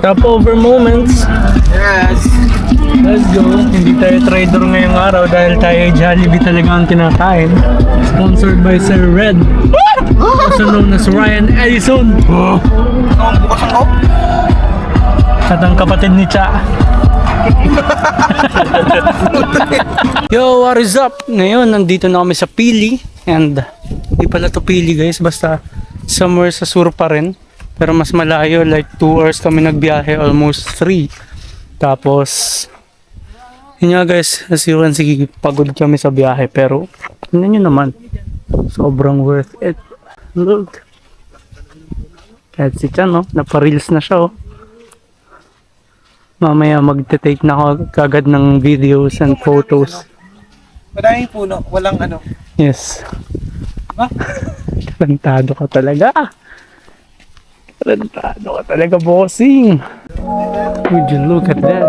Stopover moments. Yes. Let's go. Hindi tayo trader ngayong araw dahil tayo ay Jollibee talaga ang kinakain. Sponsored by Sir Red. Also known as Ryan Edison. Ang bukas ang hop. At ang kapatid ni Cha. Yo, what is up? Ngayon, nandito na kami sa Pili. And, di pala to Pili guys. Basta, somewhere sa sur pa rin. Pero mas malayo, like 2 hours kami nagbiyahe. Almost 3. Tapos, yun nga guys, as you can see, pagod kami sa biyahe. Pero, tingnan nyo naman. Sobrang worth it. Look. Kahit si Chan, no? Napa-reels na siya, oh. Mamaya magte-take na ako kagad ng videos and photos. Madaming puno, walang ano. Yes. Ha? Talentado ka talaga. Talentado ka talaga, bossing. Would you look at that?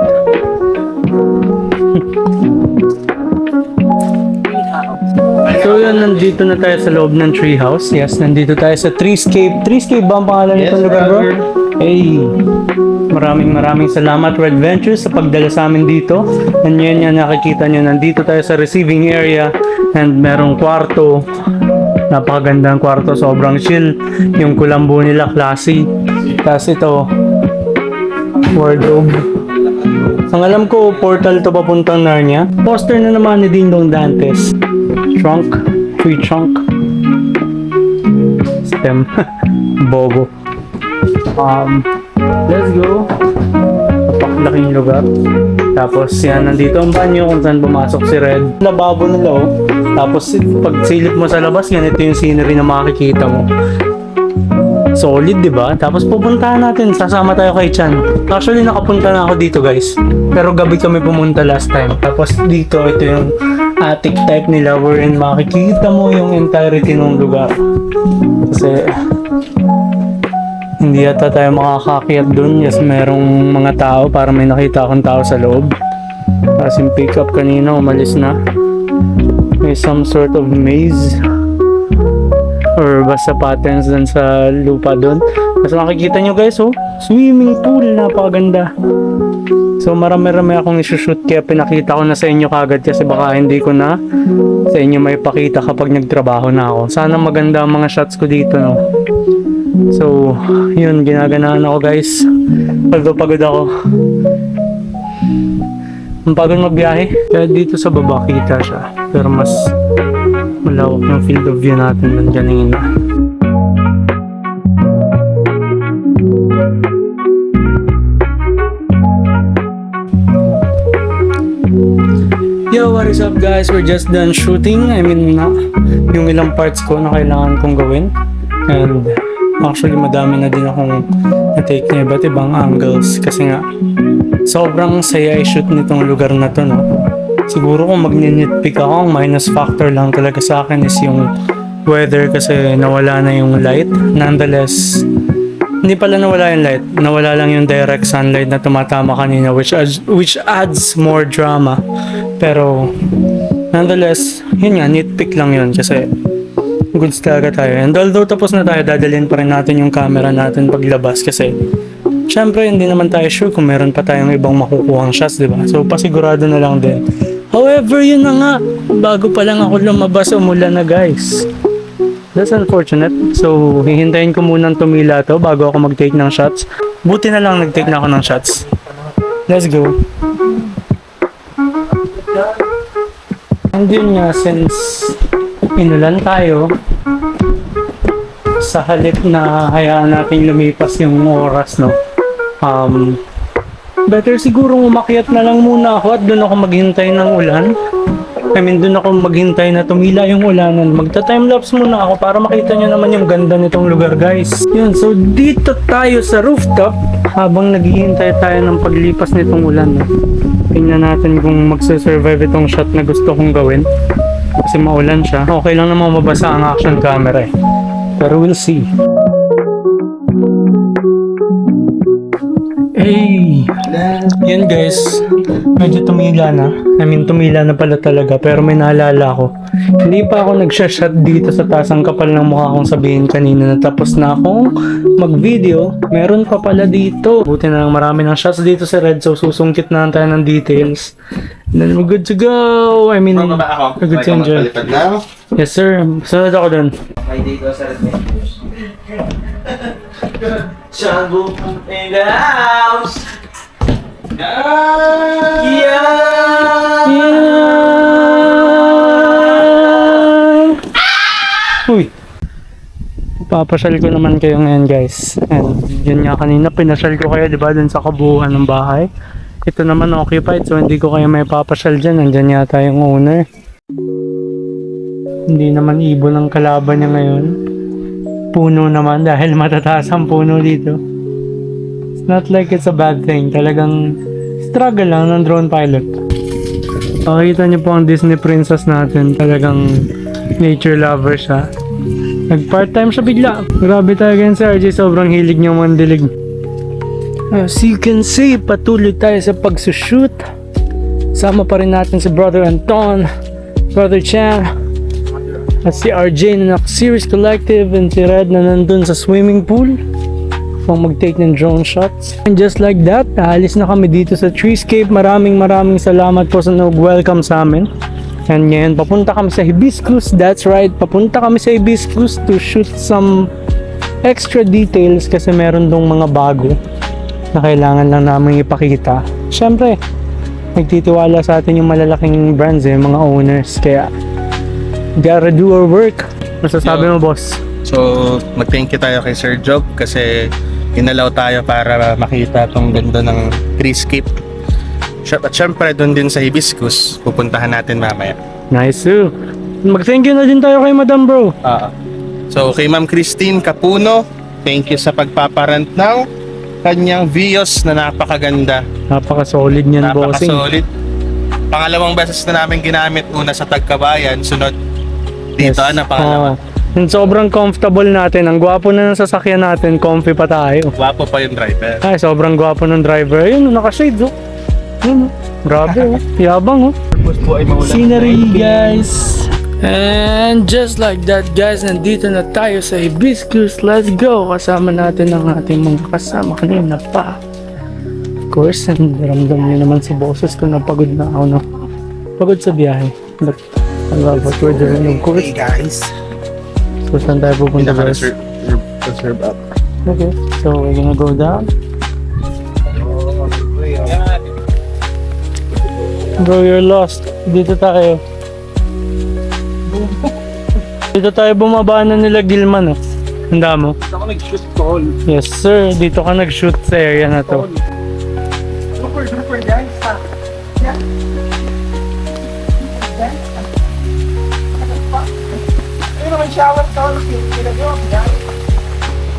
So yun, nandito na tayo sa loob ng treehouse. Yes, nandito tayo sa Treescape. Treescape ba ang pangalan nitong lugar, bro? Hey, maraming salamat Red Ventures sa pagdala sa amin dito. And yun yan, nakikita nyo, nandito tayo sa receiving area and merong kwarto. Napakagandang kwarto, sobrang chill. Yung kulambo nila, classy. Tapos ito, wardrobe. Ang alam ko, portal to papuntang Narnia. Poster na naman ni Ding Dong Dantes. Trunk, tree trunk. Stem, bobo. Let's go. Napakalaking lugar. Tapos yan, nandito ang banyo kung saan pumasok si Red. Lababo nila, oh. Tapos pag silip mo sa labas, ganito yung scenery na makikita mo. Solid, di ba? Tapos pupuntahan natin, sasama tayo kay Chan. Actually, nakapunta na ako dito, guys. Pero gabi kami pumunta last time. Tapos dito, ito yung attic type nila wherein makikita mo yung entirety ng lugar. Kasi hindi yata tayo makakakyat dun. Yes, merong mga tao para may nakita akong tao sa loob. Tapos yung pick up kanina, umalis na. May some sort of maze or basta patterns dun sa lupa dun. Tapos makikita nyo guys, oh, swimming pool, napakaganda. So marami-rami akong isushoot kaya pinakita ko na sa inyo kagad kasi baka hindi ko na sa inyo may pakita kapag nagtrabaho na ako. Sana maganda ang mga shots ko dito, no. So, yun, ginaganaan ako guys. Pagod ako. Ang pagod magbiyahe. Kaya dito sa baba kita siya. Pero mas malawak yung field of view natin ng kanina. Yo, what is up guys? We're just done shooting. I mean, yung ilang parts ko na kailangan kong gawin. And actually, madami na din akong na-take na iba't ibang angles kasi nga sobrang saya i-shoot nitong lugar na to, no? Siguro kung mag-nitpick ako, ang minus factor lang talaga sa akin is yung weather kasi nawala na yung light. Nonetheless, hindi pala nawala yung light. Nawala lang yung direct sunlight na tumatama kanina which adds more drama. Pero nonetheless, yun nga, nitpick lang yun kasi goods talaga tayo. And although tapos na tayo, dadalhin pa rin natin yung camera natin paglabas kasi syempre hindi naman tayo sure kung meron pa tayong ibang makukuhang shots, diba? So pasigurado na lang din. However, yun na nga, bago pa lang ako lumabas, umulan na guys. That's unfortunate. So hihintayin ko munang tumila to bago ako mag-take ng shots. Buti na lang nag-take na ako ng shots. Let's go. And yun nga, since inulan tayo, sa halip na hayaan natin lumipas yung oras, no, better siguro umakyat na lang muna ako at doon ako maghintay ng ulan. I mean, doon ako maghintay na tumila yung ulanan. Magta-timelapse muna ako para makita nyo naman yung ganda nitong lugar, guys. Yun, so dito tayo sa rooftop habang naghihintay tayo ng paglipas nitong ulan, no. Tingnan natin kung magsusurvive itong shot na gusto kong gawin. Kasi maulan siya. Okay lang naman mabasa ang action camera eh. Pero we'll see. Hey! Yan guys. Medyo tumila na. I mean, tumila na pala talaga, pero may naalala ko. Hindi pa ako nag-shot dito sa taas. Ang kapal ng mukha kong sabihin kanina na tapos na akong mag-video. Meron pa pala dito. Buti na lang marami ng shots dito sa Red, so susungkit na lang tayo ng details. And then we're good to go. I mean, we're good to enjoy. Yes, sir. Sunod ako dun. May dito sa Red Adventures. Jungle in the house. Uy! Papasyal ko naman kayo ngayon, guys. And yun nga kanina, pinasyal ko kayo, di ba, dun sa kabuuan ng bahay. Ito naman occupied, so hindi ko kayo may papasyal dyan. Nandyan yata yung owner. Hindi naman ibon ang kalaban niya ngayon. Puno naman dahil matataas ang puno dito. It's not like it's a bad thing. Talagang struggle lang ng drone pilot. Pakita niyo po ang Disney princess natin. Talagang nature lover siya. Nag-part-time siya bigla. Grabe talaga yun si RJ. Sobrang hilig niyang mandilig. As you can see, patuloy tayo sa pagsushoot. Sama pa rin natin si Brother Anton, Brother Chan, at si RJ na naka-Series Collective, and si Red na nandun sa swimming pool pang mag-take ng drone shots. And just like that, aalis na kami dito sa Treescape. Maraming salamat po sa nag-welcome sa amin. And ngayon, papunta kami sa Hibiscus. That's right, papunta kami sa Hibiscus to shoot some extra details kasi meron dong mga bago na kailangan lang namin ipakita. Siyempre, nagtitiwala sa atin yung malalaking brands yung mga owners. Kaya, gotta do our work. Masasabi mo, boss? So, mag-thank you tayo kay Sir Job kasi inalaw tayo para makita tong ganda ng treescape. At syempre, doon din sa Hibiscus, pupuntahan natin mamaya. Nice, too. Mag-thank you na din tayo kay Madam, bro. So, kay Ma'am Christine Capuno, thank you sa pagpaparent ng kanyang Vios na napakaganda. Napaka-solid niyan, bossing. Napaka-solid. Pangalawang beses na namin ginamit, una sa Tagkabayan, sunod dito na pangalawa. Yung sobrang comfortable natin. Ang gwapo na ng sasakyan natin. Comfy pa tayo. Gwapo pa yung driver. Ay, sobrang gwapo ng driver. Ayun, naka-shades, oh. Yun, oh. Grabe, oh. Yabang, oh. Scenery, guys. And just like that, guys, nandito na tayo sa Hibiscus. Let's go. Kasama natin ang ating mga kasama kanina pa. Of course, and ramdam niyo naman sa boses ko na pagod na ako, no? Pagod sa biyahe. But I love what we're doing, of course. Hey guys. So, saan tayo pupunta, guys? Reserve up. Okay, so we're gonna go down. Bro, you're lost. Dito tayo. Dito tayo bumaba na nila Gilman, oh. Handa mo? Dito ako nag-shoot call. Yes, sir. Dito ka nag-shoot sa area na to. Super guys. Ayun naman shower sa ulo.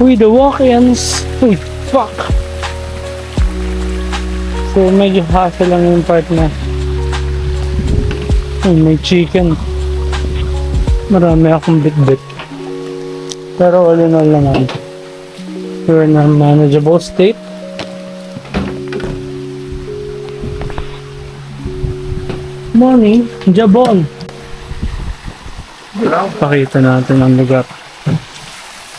Uy, the walk-ins. Uy, fuck. So, medyo hassle lang yung part na. Uy, may chicken. Marami akong bit-bit. Pero all in all naman, we're in a manageable state. Morning, Jabon. Pakita natin ang lugar.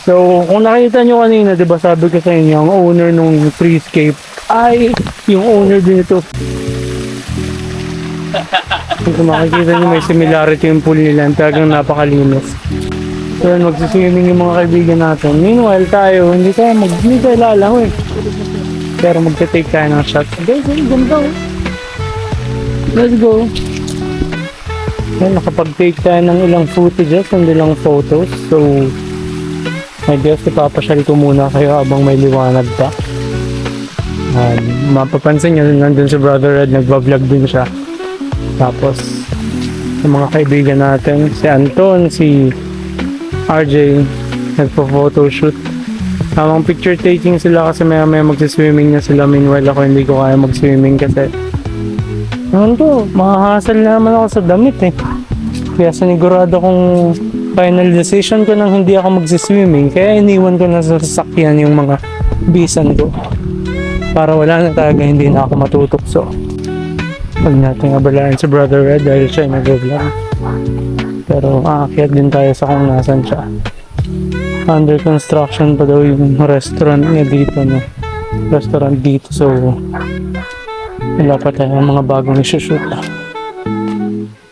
So, kung nakita nyo kanina, di ba sabi ko sa inyo, ang owner nung Treescape ay yung owner din ito. Kung makikita nyo, may similarity yung pool nila, talagang napakalinis. So, magsiswimming yung mga kaibigan natin. Meanwhile, tayo, hindi tayo lalangoy. Pero magte-take tayo ng shots. Guys, ganda, oh. Let's go. Yan, nakapag-take tayo ng ilang footages and ilang photos. So, I guess ipapasyal ko muna kayo habang may liwanag pa. Mapapansin nyo, nandun si Brother Red, nagbablog din siya. Tapos, yung mga kaibigan natin, si Anton, si RJ, nagpo-photoshoot. Tamang picture taking sila kasi may magsiswimming na sila. Meanwhile ako hindi ko kaya mag-swimming kasi naman ko, mahahasal naman ako sa damit eh. Kaya sinigurado kong final decision ko nang hindi ako magsiswimming. Kaya iniwan ko na sa sasakyan yung mga bisan ko. Para wala na talaga, hindi na ako matutokso. Huwag natin abalain si Brother Red dahil siya ay nag-vlog. Pero aakyat din tayo sa kung nasan siya. Under construction pa daw yung restaurant niya dito, no? Restaurant dito, so wala pa tayong mga bagong isushoot.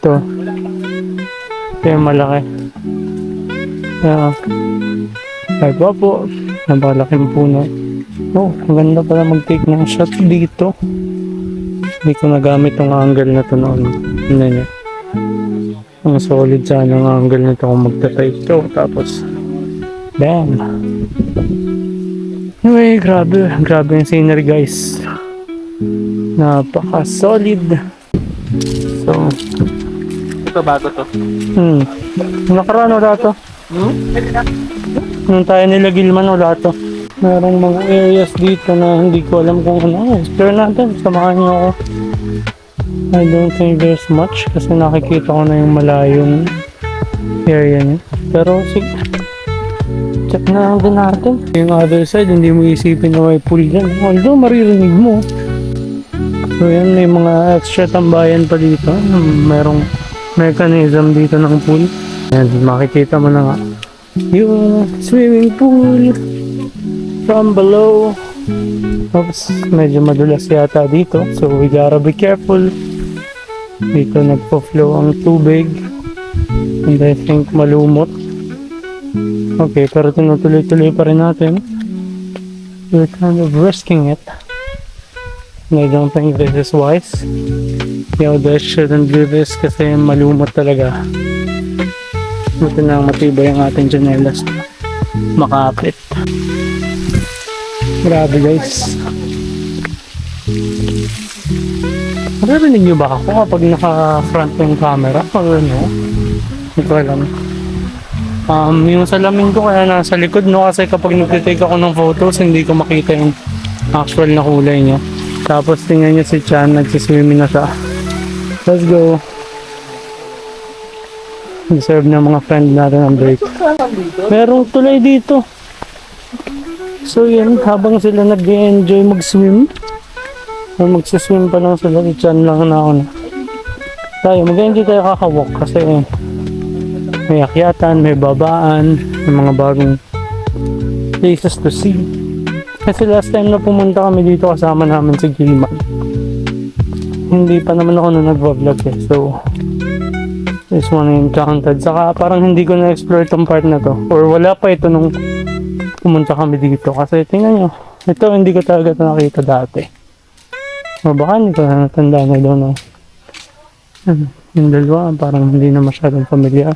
Ito yung malaki. Ay po, napakalaking puno. Oh, ang ganda pala mag-take ng shot dito. Hindi ko nagamit yung angle na to noon. Ano niya? Ang solid sana ang angle nito kung magta-take to. Tapos, bam! Anyway, grabe yung scenery guys. Napaka-solid. So, Ito bago to. nakaraan wala to. Nung tayo nila Gilman wala to. Merong mga areas dito na hindi ko alam kung ano. Explore natin. Samahan niyo ako. I don't think there's much kasi nakikita ko na yung malayong area niya. Pero sige. Check na lang din natin. Yung other side, hindi mo isipin na may pool dyan. Although maririnig mo. So yan, may mga extra tambayan pa dito. Merong mechanism dito ng pool. And makikita mo na nga yung swimming pool from below. Oops, medyo madulas yata dito. So we gotta be careful. Dito nagpo-flow ang tubig. And I think malumot. Okay, pero tinutuloy-tuloy pa rin natin. We're kind of risking it. And I don't think this is wise. You guys shouldn't do this kasi malumot talaga. Buti na matibay ang ating janelas. Makapit. Grabe guys. Maririnig nyo ba ako kapag naka-front yung camera? Or ano? Hindi ko alam. Yung salamin ko kaya nasa likod, no? Kasi kapag nag-take ako ng photos, hindi ko makita yung actual na kulay niya. Tapos tingnan nyo si Chan, nagsiswimming na siya. Let's go. Deserve ng mga friend natin ang break. Merong tulay dito. So yan, habang sila nag-enjoy mag-swim, o magsiswim pa lang sila, si Chan lang na ako na. Tayo, mag-enjoy tayo kakawalk kasi may akyatan, may babaan, may mga bagong places to see. Kasi last time na pumunta kami dito kasama namin si Gilman. Hindi pa naman ako na nag-vlog eh. So, this one yung counted. Saka parang hindi ko na-explore itong part na to. Or wala pa ito nung pumunta kami dito. Kasi tingnan nyo, ito hindi ko talaga ito nakita dati. O baka hindi ko na natandaan, I don't know. Yung dalawa parang hindi na masyadong familiar.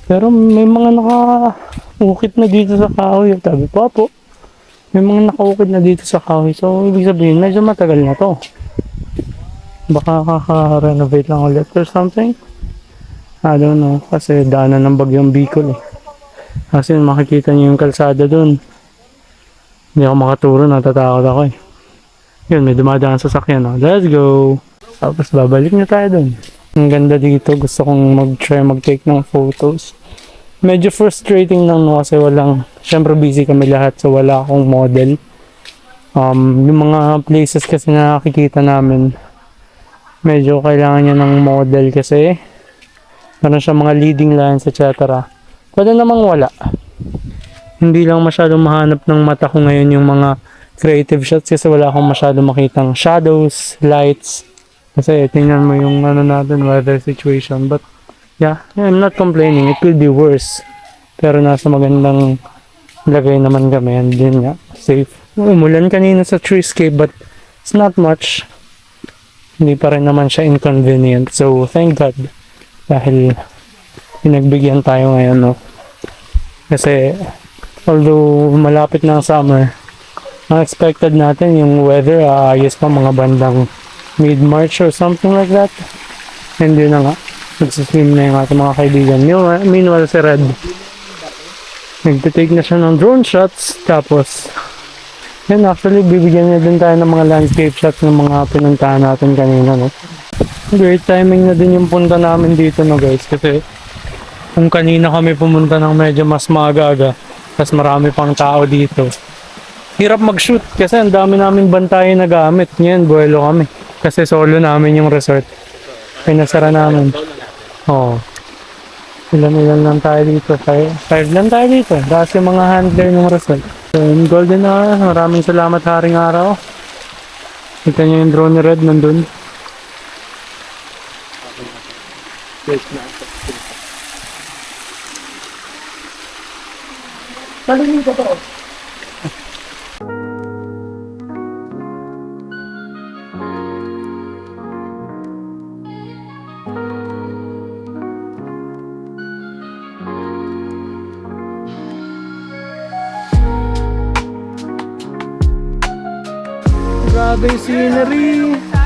Pero may mga nakaukit na dito sa kahoy. Sabi po po, may mga nakaukit na dito sa kahoy. So, ibig sabihin, medyo matagal na to. Baka kaka-renovate lang ulit or something. I don't know. Kasi daanan ng bagyong Bicol eh. Kasi makikita niyo yung kalsada dun. Hindi ako makaturo, natatakot ako eh. Yun, may dumadaan sa sakyan. Oh. Let's go! Tapos babalik na tayo dun. Ang ganda dito. Gusto kong mag-try mag-take ng photos. Medyo frustrating lang no kasi walang, syempre busy kami lahat so wala akong model. Yung mga places kasi na nakikita namin, medyo kailangan niya ng model kasi meron siya mga leading lines etc. Pwede namang wala. Hindi lang masyadong mahanap ng mata ko ngayon yung mga creative shots kasi wala akong masyadong makitang shadows, lights. Kasi tingnan mo yung ano natin, weather situation. But yeah, I'm not complaining. It could be worse. Pero nasa magandang lagay naman kami. And yun nga, safe. Umulan kanina sa treescape but it's not much. Hindi pa rin naman siya inconvenient. So, thank God. Dahil pinagbigyan tayo ngayon, no? Kasi, although malapit na ang summer, ang expected natin yung weather, ayos pa mga bandang mid-March or something like that. And yun na nga. Nagsiswim na yung ating mga kaibigan. Meanwhile, si Red, nagtitake na siya ng drone shots. Tapos, yun, actually, bibigyan niya din tayo ng mga landscape shots ng mga pinuntahan natin kanina, no? Great timing na din yung punta namin dito, no, guys? Kasi, kung kanina kami pumunta ng medyo mas maaga-aga, tapos marami pang tao dito, hirap mag-shoot kasi ang dami naming bantayan na gamit. Ngayon, buwelo kami. Kasi solo namin yung resort. Pinasara namin. Oo. Ilan lang tayo dito. Five lang tayo dito. Dahil yung mga handler ng resort. So, in Golden Hour, maraming salamat Haring Araw. Kita niyo yung drone ni Red nandun. Talingin ko to. Grabe yung scenery.